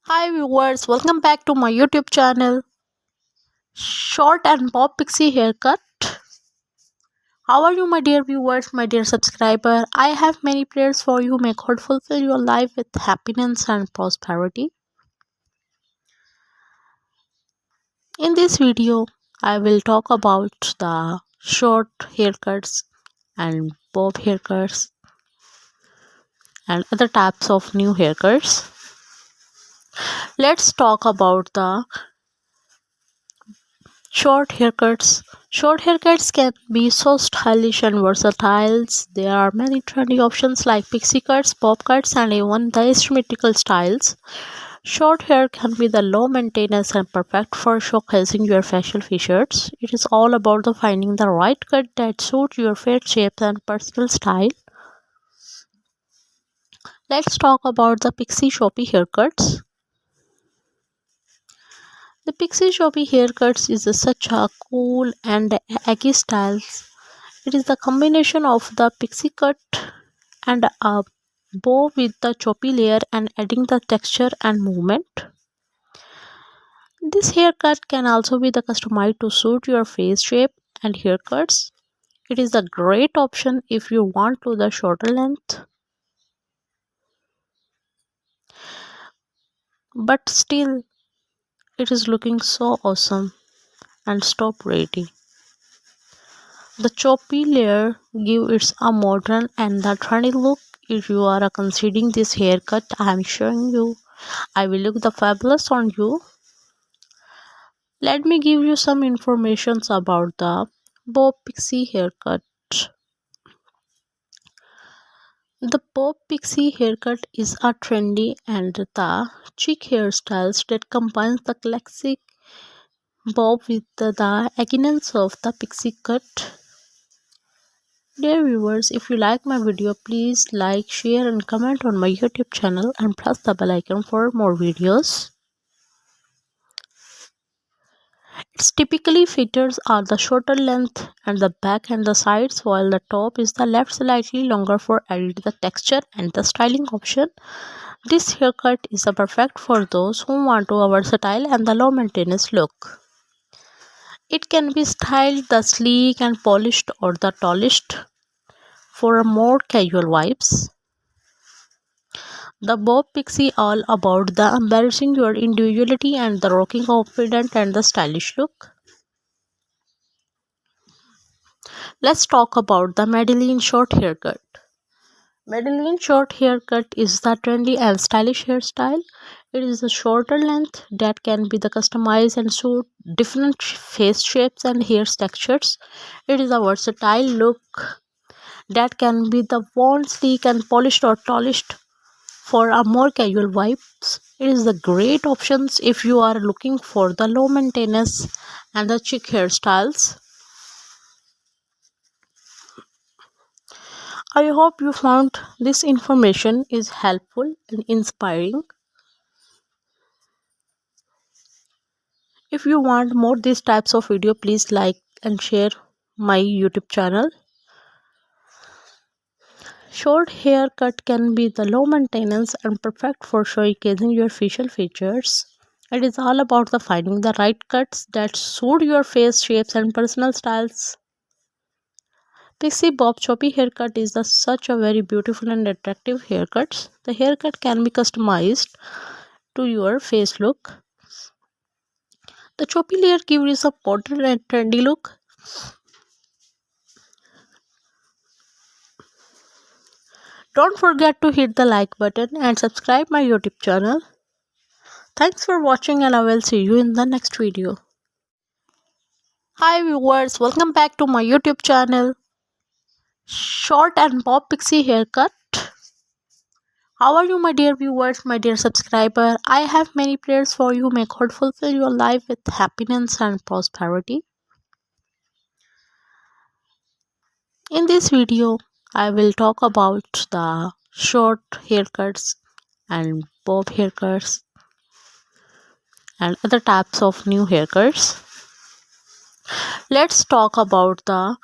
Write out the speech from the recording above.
Hi viewers, welcome back to my YouTube channel. Short and Bob Pixie haircut. How are you my dear viewers, my dear subscriber? I have many prayers for you. May God fulfill your life with happiness and prosperity. In this video, I will talk about the short haircuts and bob haircuts and other types of new haircuts. Let's talk about the short haircuts. Short haircuts can be so stylish and versatile. There are many trendy options like pixie cuts, bob cuts, and even the asymmetrical styles. Short hair can be the low maintenance and perfect for showcasing your facial features. It is all about the finding the right cut that suits your face shape and personal style. Let's talk about the pixie choppy haircuts. The pixie choppy haircuts is such a cool and eggy style. It is the combination of the pixie cut and a bow with the choppy layer and adding the texture and movement. This haircut can also be the customized to suit your face shape and haircuts. It is a great option if you want to the shorter length, but still it is looking so awesome and stop ready. The choppy layer gives it a modern and the trendy look. If you are considering this haircut I am showing you, I will look the fabulous on you. Let me give you some information about the bob pixie haircut. The bob pixie haircut is a trendy and the chic hairstyles that combines the classic bob with the elegance of the pixie cut. Dear viewers, if you like my video, please like, share and comment on my YouTube channel and press the bell icon for more videos. Its typically features are the shorter length and the back and the sides, while the top is the left slightly longer for adding the texture and the styling option. This haircut is perfect for those who want a versatile and the low maintenance look. It can be styled the sleek and polished or the polished for a more casual vibes. The bob pixie all about the embarrassing your individuality and the rocking confident and the stylish look. Let's talk about the Madeline short haircut. Madeline short haircut is the trendy and stylish hairstyle. It is a shorter length that can be the customized and suit different face shapes and hair textures. It is a versatile look that can be the worn sleek and polished or polished for a more casual vibes. It is a great options if you are looking for the low maintenance and the chic hairstyles. I hope you found this information is helpful and inspiring. If you want more these types of video, please like and share my YouTube channel. Short haircut can be the low maintenance and perfect for showcasing your facial features. It is all about the finding the right cuts that suit your face shapes and personal styles. Pixie bob choppy haircut is such a very beautiful and attractive haircut. The haircut can be customized to your face look. The choppy layer gives a modern and trendy look. Don't forget to hit the like button and subscribe my YouTube channel. Thanks for watching and I will see you in the next video. Hi viewers, welcome back to my YouTube channel. Short and bob pixie haircut. How are you my dear viewers, my dear subscriber? I have many prayers for you. May God fulfill your life with happiness and prosperity. In this video, I will talk about the short haircuts and bob haircuts and other types of new haircuts. Let's talk about the